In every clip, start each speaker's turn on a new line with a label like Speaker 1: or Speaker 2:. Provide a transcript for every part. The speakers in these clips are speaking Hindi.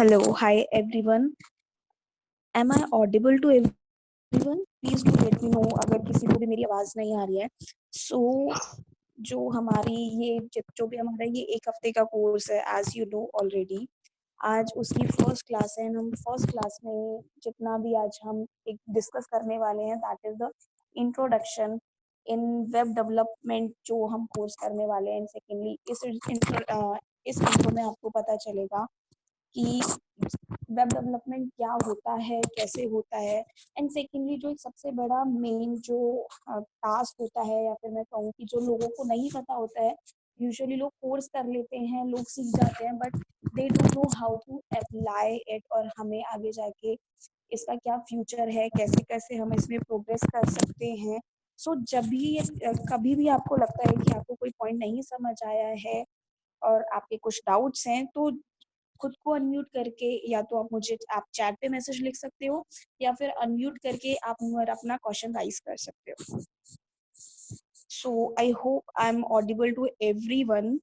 Speaker 1: Hello, hi everyone. Am I audible to everyone? Please do let me know अगर किसी को भी मेरी आवाज नहीं आ रही है. So जो हमारी जो भी हमारा ये एक हफ्ते का कोर्स है, as you know already, आज उसकी फर्स्ट क्लास है. हम फर्स्ट क्लास में जितना भी आज हम एक डिस्कस करने वाले हैं, that is the introduction in web development जो हम कोर्स करने वाले हैं. सेकेंडली इस इंट्रो में आपको पता चलेगा कि वेब डेवलपमेंट क्या होता है, कैसे होता है. एंड सेकेंडली जो एक सबसे बड़ा मेन जो टास्क होता है, या फिर मैं कहूँ कि जो लोगों को नहीं पता होता है, यूजुअली लोग कोर्स कर लेते हैं, लोग सीख जाते हैं, but they don't know how to apply it, और हमें आगे जाके इसका क्या फ्यूचर है, कैसे कैसे हम इसमें प्रोग्रेस कर सकते हैं. सो जब भी कभी भी आपको लगता है कि आपको कोई पॉइंट नहीं समझ आया है और आपके कुछ डाउट्स हैं, तो खुद को अनम्यूट करके या तो आप चैट पे मैसेज लिख सकते हो, या फिर अनम्यूट करके आप अपना क्वेश्चन राइज कर सकते हो. So I hope I am audible to everyone.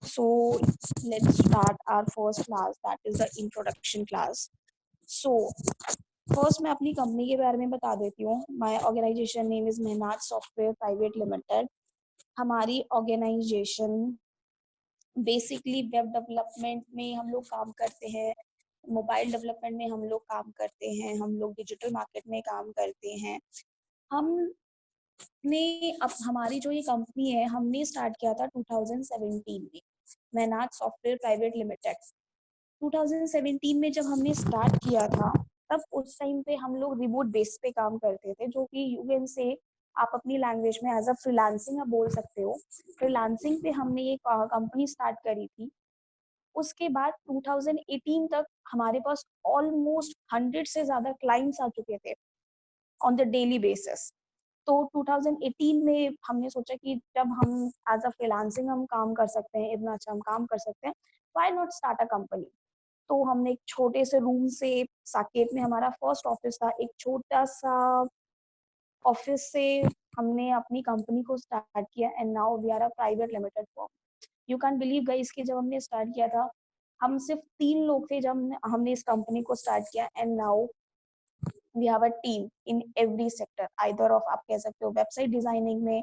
Speaker 1: So let's start our first class, that is the introduction class. So first मैं अपनी कंपनी के बारे में बता देती हूँ. My organisation name is Mehnat software private limited. हमारी ऑर्गेनाइजेशन बेसिकली वेब डेवलपमेंट में हम लोग काम करते हैं, मोबाइल डेवलपमेंट में हम लोग काम करते हैं, हम लोग डिजिटल मार्केट में काम करते हैं. हमने अब हमारी जो ये कंपनी है, हमने स्टार्ट किया था 2017 में, मेहनात सॉफ्टवेयर प्राइवेट लिमिटेड. 2017 में जब हमने स्टार्ट किया था, तब उस टाइम पे हम लोग रिमोट बेस पे काम करते थे, जो कि यू कैन से आप अपनी लैंग्वेज में एज अ फ्रीलांसिंग आप बोल सकते हो. फ्रीलांसिंग पे हमने ये कंपनी स्टार्ट करी थी. उसके बाद 2018 तक हमारे पास ऑलमोस्ट 100 से ज्यादा क्लाइंट्स आ चुके थे ऑन द डेली बेसिस. तो 2018 में हमने सोचा कि जब हम एज अ फ्रीलांसिंग हम काम कर सकते हैं, इतना अच्छा हम काम कर सकते हैं, why not start a company. तो हमने एक छोटे से रूम से, साकेत में हमारा फर्स्ट ऑफिस था, एक छोटा सा ऑफिस से हमने अपनी कंपनी को स्टार्ट किया. And now we are a private limited firm. You can believe guys कि जब हमने स्टार्ट किया था, हम सिर्फ 3 लोग थे जब हमने इस कंपनी को स्टार्ट किया. And now we have a team in every sector, either of आप कह सकते हो वेबसाइट डिजाइनिंग में,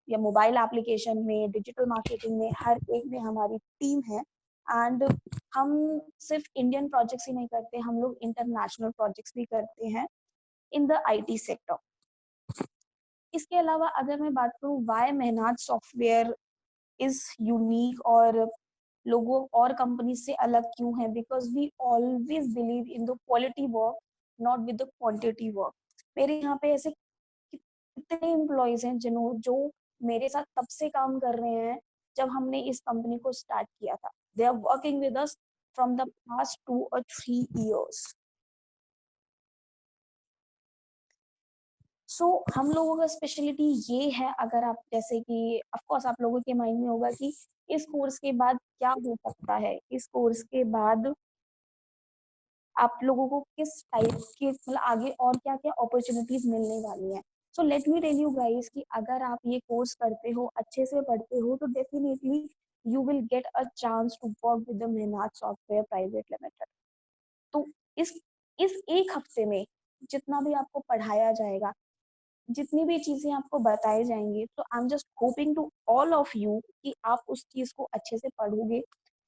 Speaker 1: या मोबाइल एप्लीकेशन में, डिजिटल मार्केटिंग में, हर एक में हमारी टीम है. एंड हम सिर्फ इंडियन प्रोजेक्ट्स ही नहीं करते, हम लोग इंटरनेशनल प्रोजेक्ट्स भी करते हैं इन द आईटी सेक्टर. इसके अलावा अगर मैं बात करूँ why Mehnat software is unique और लोगों और कंपनी से अलग क्यों है, because we always believe in the quality work, not with the quantity work. मेरे यहाँ पे ऐसे कितने एम्प्लॉयज हैं जो मेरे साथ तब से काम कर रहे हैं जब हमने इस कंपनी को स्टार्ट किया था. They are working with us from the past 2 or 3 years. So हम लोगों का स्पेशलिटी ये है, अगर आप जैसे कि ऑफकोर्स आप लोगों के माइंड में होगा कि इस कोर्स के बाद क्या हो सकता है, इस कोर्स के बाद आप लोगों को किस टाइप के मतलब आगे और क्या क्या अपॉर्चुनिटीज मिलने वाली हैं. So let me tell you guys कि अगर आप ये कोर्स करते हो, अच्छे से पढ़ते हो, तो definitely you will get a chance to work with the Mehnat software private limited. तो इस एक हफ्ते में जितना भी आपको पढ़ाया जाएगा, जितनी भी चीजें आपको बताई जाएंगी, तो I am just hoping to all of you कि आप उस चीज को अच्छे से पढ़ोगे,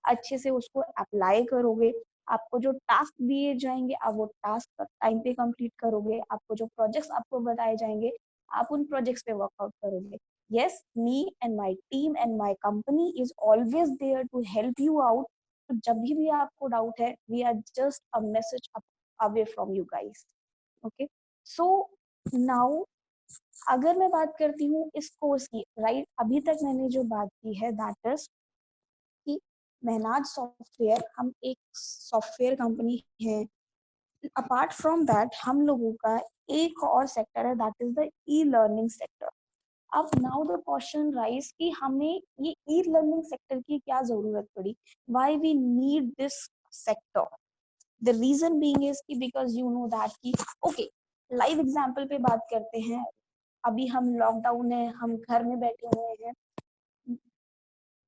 Speaker 1: अच्छे से उसको अप्लाई करोगे. आपको जो टास्क दिए जाएंगे, आप वो टास्क टाइम पे कंप्लीट करोगे. आपको जो प्रोजेक्ट्स आपको बताए जाएंगे, आप उन प्रोजेक्ट्स पे वर्कआउट करोगे. Yes, me and my team and my company is always there to help you out. तो जब भी आपको डाउट है, we are just a message away from you guys. Okay, so now अगर मैं बात करती हूँ इस कोर्स की, राइट, अभी तक मैंने जो बात की है, दैट इज कि मेहनात सॉफ्टवेयर हम एक सॉफ्टवेयर कंपनी है. अपार्ट फ्रॉम दैट हम लोगों का एक और सेक्टर है, that is the e learning sector. अब नाउ द क्वेश्चन राइज कि हमें ये ई लर्निंग सेक्टर की क्या जरूरत पड़ी, why we need this sector. The reason being is कि बिकॉज यू नो दैट कि ओके, लाइव एग्जांपल पे बात करते हैं. अभी हम लॉकडाउन है, हम घर में बैठे हुए हैं,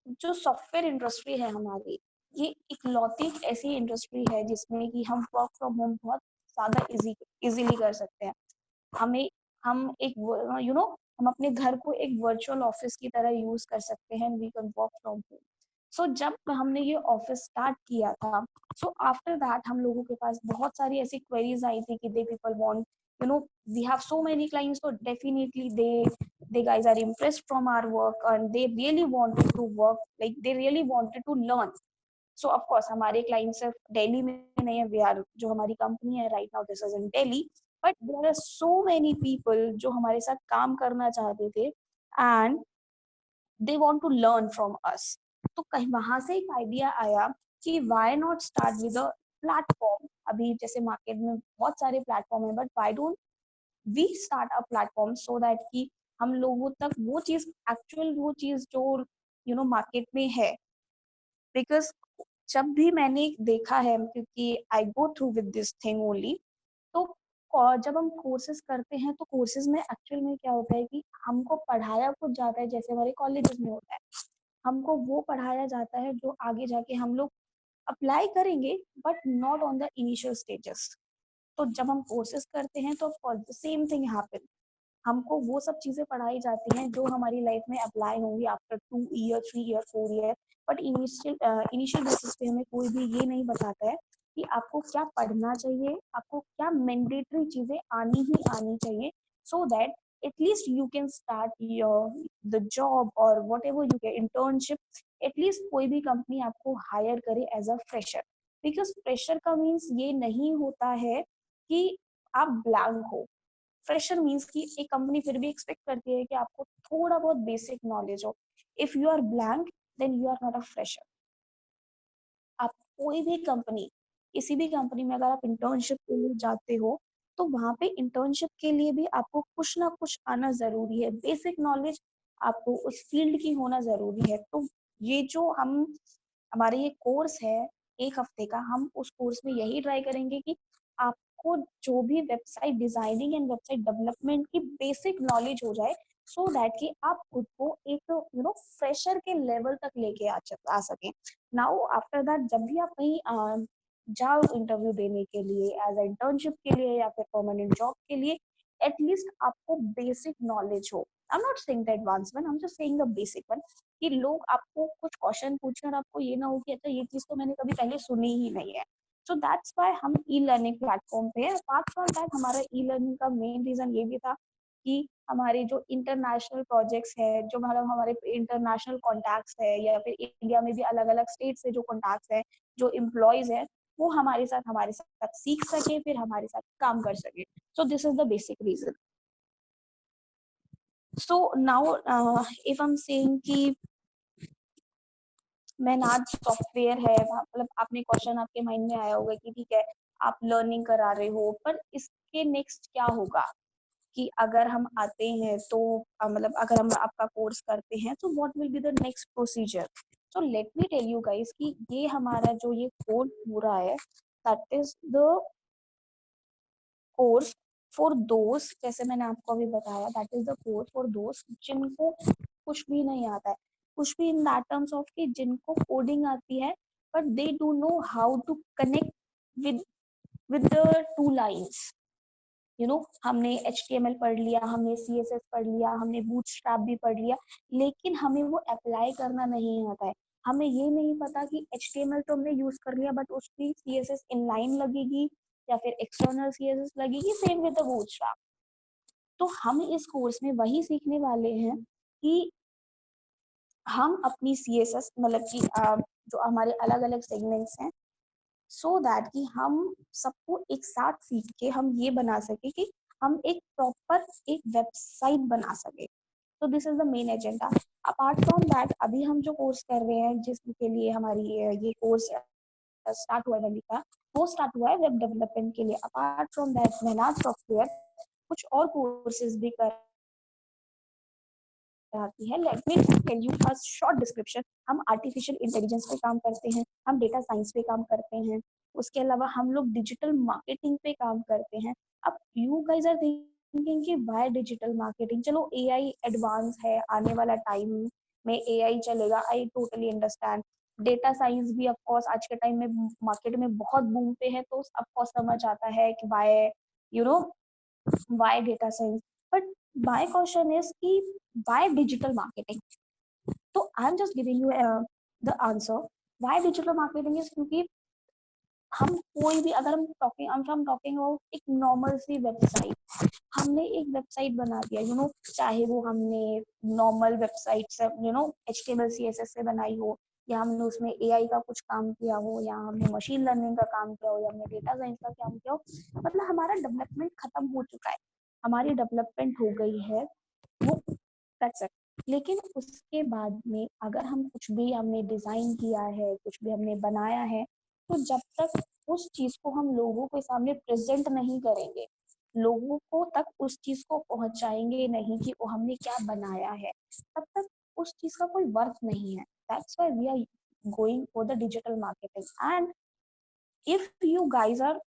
Speaker 1: जो सॉफ्टवेयर इंडस्ट्री है हमारी, ये इकलौती एक ऐसी इंडस्ट्री है जिसमें कि हम वर्क फ्रॉम होम बहुत ज़्यादा इजीली कर सकते हैं। हमें हम एक हम अपने घर को एक वर्चुअल ऑफिस की तरह यूज कर सकते हैं, we can work from home. So जब हमने ये ऑफिस स्टार्ट किया था, सो आफ्टर दैट हम लोगों के पास बहुत सारी ऐसी क्वेरीज आई थी कि the people want, we have so many clients, so definitely they guys are impressed from our work and they really wanted to work, like they really wanted to learn. So of course हमारे क्लाइंट सिर्फ दिल्ली में नहीं है, वी आर, जो हमारी कंपनी है right now this is in Delhi, but there are so many people जो हमारे साथ काम करना चाहते थे and they want to learn from us. तो कहीं वहां से एक आइडिया आया कि why not start with a platform. अभी जैसे मार्केट में बहुत सारे प्लेटफॉर्म है, but why don't we start a platform so that कि हम लोगों तक वो चीज, एक्चुअल वो चीज जो मार्केट में है। बिकॉज जब भी मैंने देखा है, क्योंकि I go through with this thing only, तो जब हम कोर्सेज करते हैं तो कोर्सेज में एक्चुअल में क्या होता है कि हमको पढ़ाया कुछ जाता है, जैसे हमारे कॉलेजेस में होता है, हमको वो पढ़ाया जाता है जो आगे जाके हम लोग अप्लाई करेंगे, but not on the initial stages. तो जब हम कोर्सेज करते हैं तो द सेम थिंग हैपन, हमको वो सब चीजें पढ़ाई जाती हैं जो हमारी लाइफ में अप्लाई होंगी after 2 year, 3 year, 4 year. But initial basis पे हमें कोई भी ये नहीं बताता है कि आपको क्या पढ़ना चाहिए, आपको क्या मैंडेटरी चीजें आनी ही आनी चाहिए, so that at least you can start your the job और whatever you can internship. At least कोई भी कंपनी आपको हायर करे as a fresher. Because fresher का मीन्स ये नहीं होता है कि आप ब्लैंक हो। फ्रेशर मीन्स कि एक कंपनी फिर भी एक्सपेक्ट करती है कि आपको थोड़ा बहुत बेसिक नॉलेज हो। If you are blank then you are not a fresher. आप कोई भी कंपनी, किसी भी कंपनी में अगर आप इंटर्नशिप के लिए जाते हो, तो वहां पे इंटर्नशिप के लिए भी आपको कुछ ना कुछ आना जरूरी है, बेसिक नॉलेज आपको उस फील्ड की होना जरूरी है। तो ये जो हम, हमारे ये कोर्स है 1 हफ्ते का, हम उस कोर्स में यही ट्राई करेंगे कि आपको जो भी website designing and website development की बेसिक नॉलेज हो जाए, सो दैट कि आप खुद को एक फ्रेशर के लेवल तक लेके आ सके। नाउ आफ्टर दैट जब भी आप कहीं जाओ इंटरव्यू देने के लिए, एज इंटर्नशिप के लिए या फिर परमानेंट जॉब के लिए, एटलीस्ट आपको बेसिक नॉलेज हो। I am not saying the advance one, I am just saying the basic one, कि लोग आपको कुछ क्वेश्चन पूछे और आपको ये ना हो कि अच्छा ये चीज तो मैंने कभी पहले सुनी ही नहीं है। सो दैट्स वाई हम ई लर्निंग प्लेटफॉर्म पे है। अपार्ट फ्रॉम दैट हमारा ई लर्निंग का मेन रीजन ये भी था कि हमारे जो इंटरनेशनल प्रोजेक्ट्स है, जो मतलब हमारे इंटरनेशनल कॉन्टैक्ट्स है, या फिर इंडिया में भी अलग अलग स्टेट से जो कॉन्टैक्ट्स है, जो एम्प्लॉयज है, वो हमारे साथ सीख सके, फिर हमारे साथ काम कर सके। So this is the basic reason. So now if I am saying कि मैनाज सॉफ्टवेयर है, मतलब आपने क्वेश्चन आपके माइंड में आया होगा कि ठीक है आप लर्निंग करा रहे हो, पर इसके नेक्स्ट क्या होगा, कि अगर हम आते हैं तो मतलब अगर हम आपका कोर्स करते हैं तो what will be the next procedure. So let me tell you guys कि ये हमारा जो ये कोर्स हो रहा है, that is the course for दोस्त, जैसे मैंने आपको अभी बताया, that is the course for दोस्त जिनको कुछ भी नहीं आता है, कुछ भी इन दैट टर्म्स ऑफ कि जिनको कोडिंग आती है but they do know how to connect with with the two lines. हमने HTML पढ़ लिया, हमने CSS पढ़ लिया, हमने बूटस्ट्रैप भी पढ़ लिया, लेकिन हमें वो अप्लाई करना नहीं आता है। हमें ये नहीं पता कि HTML तो हमने यूज कर लिया, बट उसकी CSS इनलाइन लगेगी या फिर एक्सटर्नल CSS लगेगी, सेम विद द बूटस्ट्रैप। तो हम इस कोर्स में वही सीखने वाले हैं कि हम अपनी CSS, मतलब कि जो हमारे अलग अलग सेगमेंट्स हैं, सो दैट कि हम सबको एक साथ सीख के हम ये बना सके कि हम एक प्रॉपर एक वेबसाइट बना सके। तो this is the main agenda. Apart from that अभी हम जो कोर्स कर रहे हैं, जिसके लिए हमारी ये कोर्स स्टार्ट हुआ है का, वो स्टार्ट हुआ है वेब डेवलपमेंट के लिए। Apart from that Mehnat software कुछ और कोर्सेज भी कर आती है। Let me tell you a short description. हम आर्टिफिशियल इंटेलिजेंस पे काम करते हैं, हम डेटा साइंस पे काम करते हैं, उसके अलावा हम लोग डिजिटल मार्केटिंग पे काम करते हैं। अब यू गाइस आर थिंकिंग कि व्हाई डिजिटल मार्केटिंग, चलो AI एडवांस है, आने वाला टाइम में एआई चलेगा, I totally understand. Data science भी ऑफ कोर्स आज के टाइम में मार्केट में बहुत बूम पे है, तो ऑफ कोर्स समझ आता है कि why you know why data science. But my question is कि व्हाई डिजिटल मार्केटिंग? तो I am just giving you the answer. Why digital marketing is क्योंकि हम कोई भी, अगर हम टॉकिंग अबाउट एक नॉर्मल सी वेबसाइट, हमने एक वेबसाइट बना दिया, चाहे वो हमने नॉर्मल वेबसाइट से HTML CSS से बनाई हो, या हमने उसमें एआई का कुछ काम किया हो, या हमने मशीन लर्निंग का काम किया हो, या हमने डेटा साइंस का काम किया हो, मतलब हमारा डेवलपमेंट खत्म हो चुका है, हमारी डेवलपमेंट हो गई है, वो दैट्स इट। लेकिन उसके बाद में अगर हम कुछ भी हमने डिजाइन किया है, कुछ भी हमने बनाया है, तो जब तक उस चीज को हम लोगों के सामने प्रेजेंट नहीं करेंगे, लोगों को तक उस चीज को पहुंचाएंगे नहीं कि वो हमने क्या बनाया है, तब तक उस चीज का कोई वर्थ नहीं है। That's why we are going for the digital marketing. And if you guys are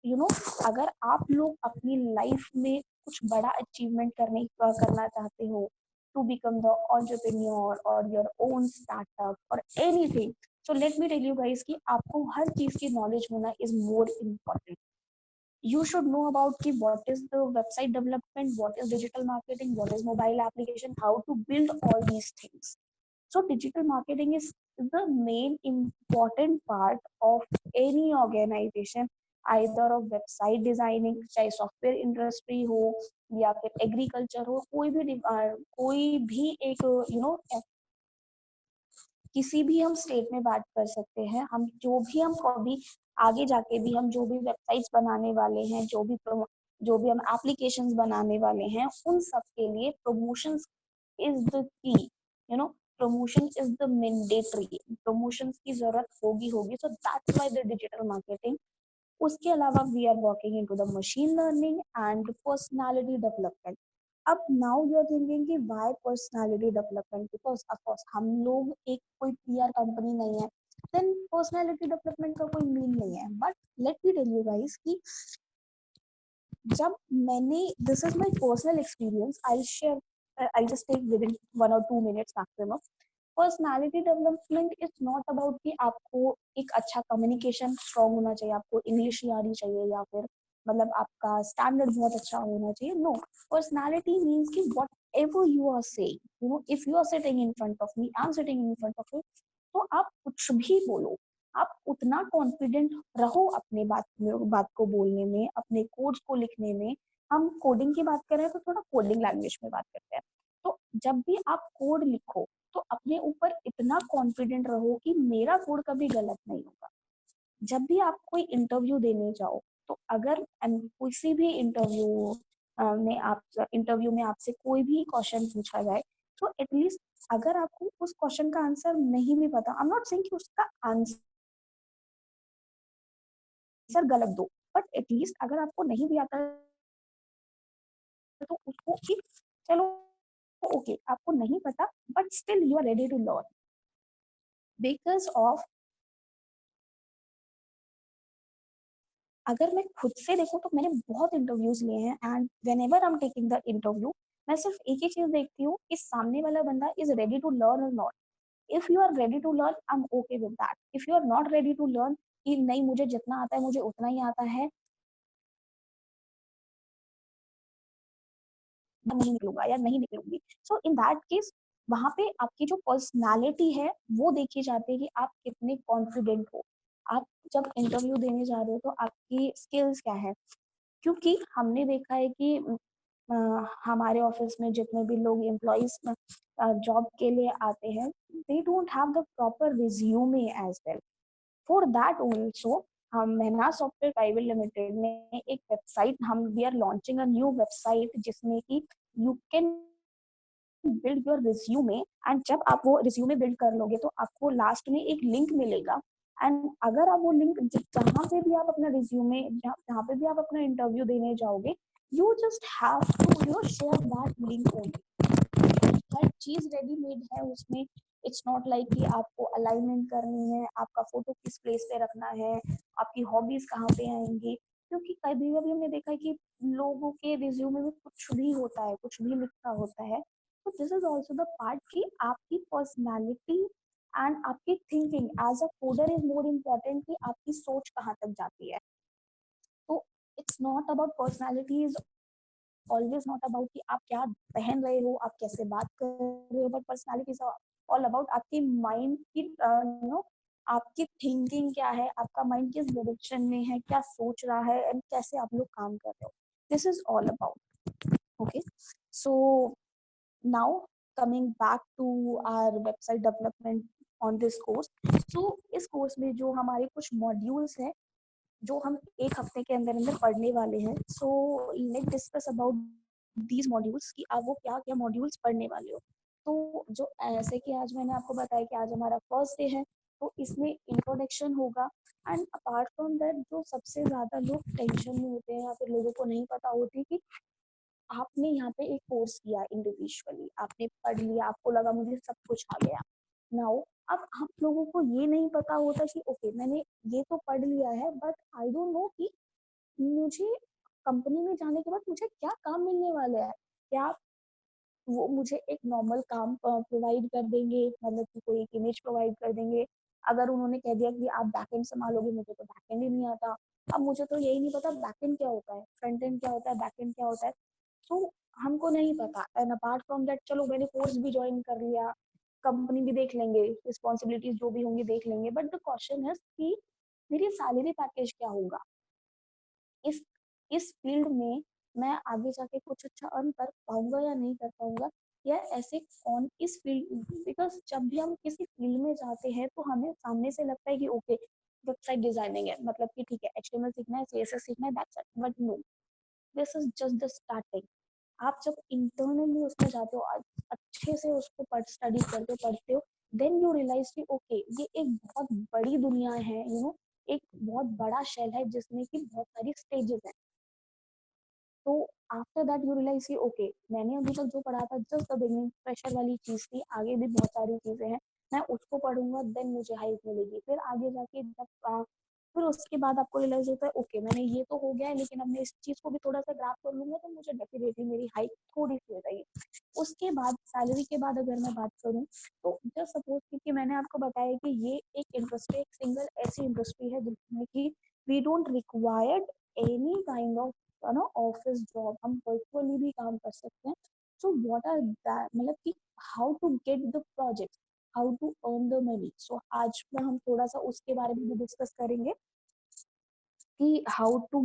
Speaker 1: अगर आप लोग अपनी लाइफ में कुछ बड़ा अचीवमेंट करना चाहते हो, टू बिकम द entrepreneur और योर ओन स्टार्टअप और anything, so let me tell you guys कि आपको हर चीज की नॉलेज होना is more important. You should know about ki what is the website development, what is digital marketing, what is mobile application, how to build all these things. So digital marketing is the main important part of any organization, either of website designing, चाहे software industry हो या फिर agriculture हो, कोई भी एक किसी भी हम स्टेट में बात कर सकते हैं। हम जो भी हम कभी आगे जाके भी हम जो भी वेबसाइट्स बनाने वाले हैं, जो भी हम एप्लीकेशंस बनाने वाले हैं, उन सब के लिए promotion is the key, promotion is the mandatory, promotion की जरूरत होगी होगी। So that's why the digital marketing. उसके अलावा we are working into the machine learning and personality development. अब नाउ यू आर थिंकिंग कि why personality development? Because of course हम लोग एक कोई पीआर कंपनी नहीं है, देन पर्सनालिटी डेवलपमेंट का कोई मीन नहीं है। But let me tell you guys कि जब मैंने, this is my personal experience, I share, I just take with in 1 or 2 minutes maximum. Personality development is not about कि आपको एक अच्छा कम्युनिकेशन स्ट्रॉन्ग होना चाहिए, आपको इंग्लिश ही आनी चाहिए, या फिर मतलब आपका स्टैंडर्ड बहुत अच्छा होना चाहिए। नो, पर्सनालिटी मीन्स कि whatever you are saying, if you are sitting in front of me, I am sitting in front of you, तो आप कुछ भी बोलो, आप उतना कॉन्फिडेंट रहो अपने बात को बोलने में, अपने कोड्स को लिखने में। हम कोडिंग की बात कर रहे हैं तो थोड़ा कोडिंग लैंग्वेज में बात करते हैं। तो जब भी आप कोड लिखो, तो अपने ऊपर इतना कॉन्फिडेंट रहो कि मेरा कोड कभी गलत नहीं होगा। जब भी आप कोई इंटरव्यू देने जाओ, तो अगर किसी भी इंटरव्यू में आपसे कोई भी क्वेश्चन पूछा जाए, तो एटलीस्ट अगर आपको उस क्वेश्चन का आंसर नहीं भी पता, आई एम नॉट सेइंग कि उसका आंसर गलत दो, बट एटलीस्ट अगर आपको नहीं भी आता तो उसको कि चलो ओके, आपको नहीं पता, but still you are ready to learn. Because of, अगर मैं खुद से देखूं तो मैंने बहुत इंटरव्यूज लिए हैं, and when ever I am taking the interview, मैं सिर्फ एक ही चीज देखती हूँ कि सामने वाला बंदा इज रेडी टू लर्न और not. If you are ready to learn, I am okay with that. If you are not ready to learn, कि नहीं मुझे जितना आता है मुझे उतना ही आता है, नहीं निकलूंगा या नहीं निकलूंगी। सो इन दैट केस, वहां पे आपकी जो पर्सनालिटी है वो देखी जाती है कि आप कितने कॉन्फिडेंट हो। आप जब इंटरव्यू देने जा रहे हो तो आपकी स्किल्स क्या है, क्योंकि हमने देखा है कि हमारे ऑफिस में जितने भी लोग एम्प्लॉइज जॉब के लिए आते हैं, they don't have the proper resume as well. For that also, हम मेहनत सॉफ्टवेयर प्राइवेट लिमिटेड में एक वेबसाइट, हम we are launching a new website जिसमें कि you can build your resume. And जब आप वो रिज्यूमे बिल्ड कर लोगे, तो आपको लास्ट में एक लिंक मिलेगा। एंड अगर आप वो लिंक, जहाँ पे भी आप अपना रिज्यूमे, जहाँ पे भी आप अपना इंटरव्यू देने जाओगे, you just have to share that link only. हर चीज रेडीमेड है उसमें। इट्स नॉट लाइक कि आपको अलाइनमेंट करनी है, आपका फोटो किस प्लेस पे रखना है, आपकी हॉबीज कहाँ पे आएंगी। क्योंकि कभी कभी हमने देखा है कि लोगों के रिज्यूमे में कुछ भी होता है, कुछ भी लिखा होता है, तो this is also the part कि आपकी पर्सनैलिटी एंड आपकी thinking as a coder is more important कि आपकी सोच कहाँ तक जाती है। तो it's not about personality, is always not about कि आप क्या पहन रहे हो, आप कैसे बात कर रहे हो, but personality is all about आपकी माइंड की आपकी थिंकिंग क्या है, आपका माइंड किस डायरेक्शन में है, क्या सोच रहा है एंड कैसे आप लोग काम कर रहे हो। This is all about. Okay, so now coming back to our website development on this course. सो इस कोर्स में जो हमारे कुछ मॉड्यूल्स हैं जो हम एक हफ्ते के अंदर अंदर पढ़ने वाले हैं। So let discuss about these modules कि आप वो क्या क्या मॉड्यूल्स पढ़ने वाले हो। तो जो ऐसे कि आज मैंने आपको बताया कि आज हमारा फर्स्ट डे है, तो इसमें इंट्रोडक्शन होगा। एंड अपार्ट फ्रॉम दैट जो सबसे ज़्यादा लोग टेंशन में होते हैं या फिर लोगों को नहीं पता होती कि आपने यहाँ पे एक कोर्स किया इंडिविजुअली, आपने पढ़ लिया, आपको लगा मुझे सब कुछ आ गया। नाउ अब हम लोगों को ये नहीं पता होता कि ओके मैंने ये तो पढ़ लिया है, बट आई डोंट नो कि मुझे कंपनी में जाने के बाद मुझे क्या काम मिलने वाला है। क्या वो मुझे एक नॉर्मल काम प्रोवाइड कर देंगे, मतलब कि कोई एक इमेज प्रोवाइड कर देंगे। अगर उन्होंने कह दिया कि आप बैकएंड संभालोगे, मुझे तो बैकएंड ही नहीं आता। अब मुझे तो यही नहीं पता बैकएंड क्या होता है, फ्रंट एंड क्या होता है, बैकएंड क्या होता है। तो हमको नहीं पता। एंड अपार्ट फ्रॉम दैट चलो मैंने कोर्स भी ज्वाइन कर लिया, कंपनी भी देख लेंगे, रिस्पॉन्सिबिलिटीज जो भी होंगी देख लेंगे, बट द क्वेश्चन है कि मेरी सैलरी पैकेज क्या होगा। इस इस फील्ड में मैं आगे जाके कुछ अच्छा अर्न कर पाऊंगा या नहीं कर पाऊंगा, या ऐसे कौन इस फील्ड, बिकॉज जब भी हम किसी फील्ड में जाते हैं तो हमें सामने से लगता है कि ओके वेबसाइट डिजाइनिंग है, मतलब कि ठीक है एचटीएमएल सीखना है, सीएसएस सीखना है, that's it. But no, this is just the starting. आप जब इंटरनली उसमें जाते हो, अच्छे से उसको स्टडी पढ़ते हो, देन यू रियलाइज कि ओके ये एक बहुत बड़ी दुनिया है, एक बहुत बड़ा शेल है जिसमें कि बहुत सारी स्टेजेस हैं। तो आफ्टर दैट यू रियलाइज कि ओके मैंने अभी तक जो पढ़ा था जस्ट द बिगिनिंग, प्रेशर वाली चीज थी, आगे भी बहुत सारी चीजें हैं, मैं उसको पढ़ूंगा देन मुझे हाइक मिलेगी। फिर आगे जाके जब फिर उसके बाद आपको रियलाइज होता है ओके मैंने ये तो हो गया है, लेकिन अब मैं इस चीज को भी थोड़ा सा ग्राफ कर लूंगा तो मुझे डेफिनेटली मेरी हाइक थोड़ी सी हो जाएगी। उसके बाद सैलरी के बाद अगर मैं बात करूँ, तो जस्ट सपोज कि मैंने आपको बताया कि ये एक इंडस्ट्री, एक सिंगल ऐसी इंडस्ट्री है जिसमें कि we don't required any kind of office job, हम वर्चुअली भी काम कर सकते हैं। सो व्हाट आर दैट, मतलब कि how to get the project, how to earn the money. So आज में हम थोड़ा सा उसके बारे में भी डिस्कस करेंगे कि how to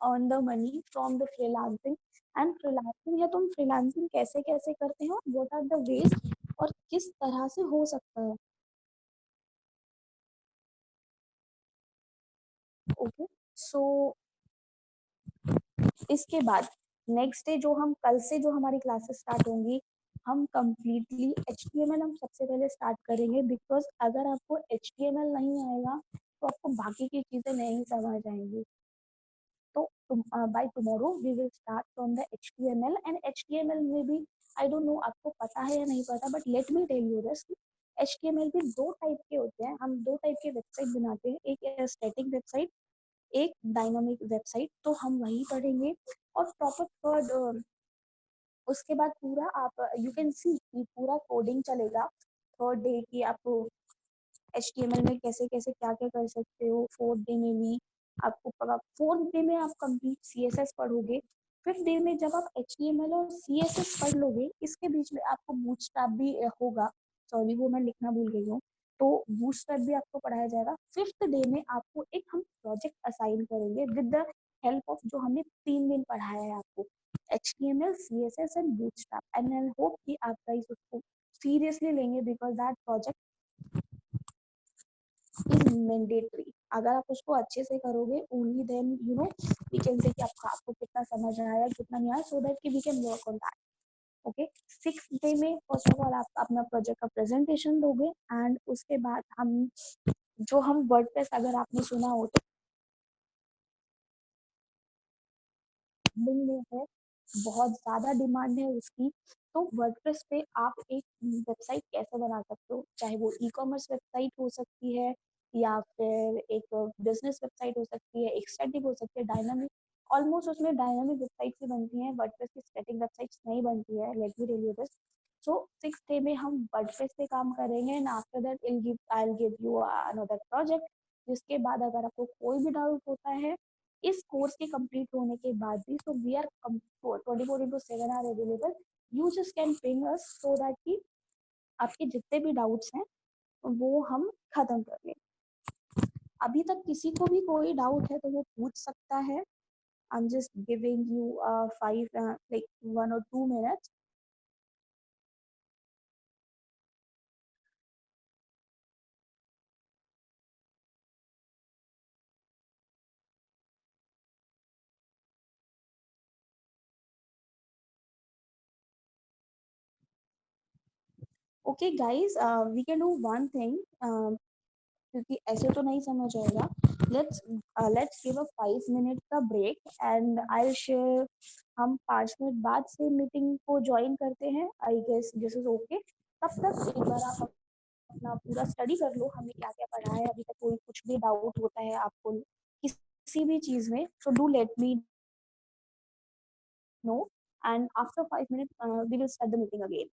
Speaker 1: earn the money from the freelancing। And freelancing है तो हम फ्रीलांसिंग कैसे कैसे करते हैं, व्हाट आर द वेज, और किस तरह से हो सकता है। ओके, सो इसके बाद नेक्स्ट डे जो हम कल से जो हमारी क्लासेस स्टार्ट होंगी, हम कंप्लीटली एचटीएमएल हम सबसे पहले स्टार्ट करेंगे, बिकॉज अगर आपको एचटीएमएल नहीं आएगा तो आपको बाकी की चीजें नहीं समझ आएंगी। तो by tomorrow we will start from the HTML. And HTML में भी आई डोंट नो आपको पता है या नहीं पता, but let me tell you this, HTML भी दो टाइप के होते हैं। हम दो टाइप के वेबसाइट बनाते हैं, एक स्टैटिक वेबसाइट, एक डायनामिक वेबसाइट, तो हम वही पढ़ेंगे। और प्रॉपर थर्ड, उसके बाद पूरा आप यू कैन सी कि पूरा कोडिंग चलेगा थर्ड डे की। आपको एचटीएमएल में कैसे कैसे क्या क्या कर सकते हो, फोर्थ डे में भी आपको पता, फोर्थ डे में आप कंप्लीट सीएसएस पढ़ोगे। फिफ्थ डे में जब आप एचटीएमएल और सीएसएस पढ़ लोगे, इसके बीच में आपको बूटस्ट्रैप भी होगा, सॉरी वो मैं लिखना भूल गई हूँ। तो बूटस्ट्रैप भी आपको पढ़ाया जाएगा। फिफ्थ डे में आपको एक हम प्रोजेक्ट असाइन करेंगे विद द हेल्प ऑफ जो हमने 3 दिन पढ़ाया है आपको, HTML, CSS and bootstrap. And I hope कि आप गाइस उसको सीरियसली लेंगे, because that project is mandatory. अगर आप उसको अच्छे से करोगे only then we can say कि आपको कितना समझ आया कितना नहीं आया, सो दैट कि we can work on that. Okay, six day में फर्स्ट ऑफ ऑल आप अपना प्रोजेक्ट का प्रेजेंटेशन दोगे। एंड उसके बाद हम वर्डप्रेस, अगर आपने सुना हो तो में है, बहुत ज़्यादा डिमांड है उसकी। तो वर्डप्रेस पे आप एक वेबसाइट कैसे बना सकते हो, चाहे वो ई कॉमर्स वेबसाइट हो सकती है, या फिर एक बिजनेस वेबसाइट हो सकती है, एक स्टैटिक हो सकती है, डायनामिक, ऑलमोस्ट उसमें डायनामिक वेबसाइट्स ही बनती हैं, वर्डप्रेस की स्टैटिक वेबसाइट्स नहीं बनती है, let me tell you this. So 6th day में हम वर्डप्रेस पे काम करेंगे and after that I will give you another project, जिसके बाद अगर आपको कोई भी डाउट होता है इस कोर्स के कंप्लीट होने के बाद भी, so we are 24/7 are available, you just can ping us so that कि आपके जितने भी डाउट्स हैं वो हम खत्म कर लें। अभी तक किसी को भी कोई डाउट है तो वो पूछ सकता है। I'm just giving you 1 or 2 minutes. Okay guys, we can do one thing, क्योंकि ऐसे तो नहीं समझ आएगा। Let's give a 5 minute का break and I'll share। हम 5 मिनट बाद से मीटिंग को ज्वाइन करते हैं, I guess this is okay. तब तक एक बार आप अपना पूरा स्टडी कर लो, हमने क्या क्या पढ़ा है अभी तक। कोई कुछ भी डाउट होता है आपको किसी भी चीज में, so do let me know, and after 5 minutes we will start the meeting again।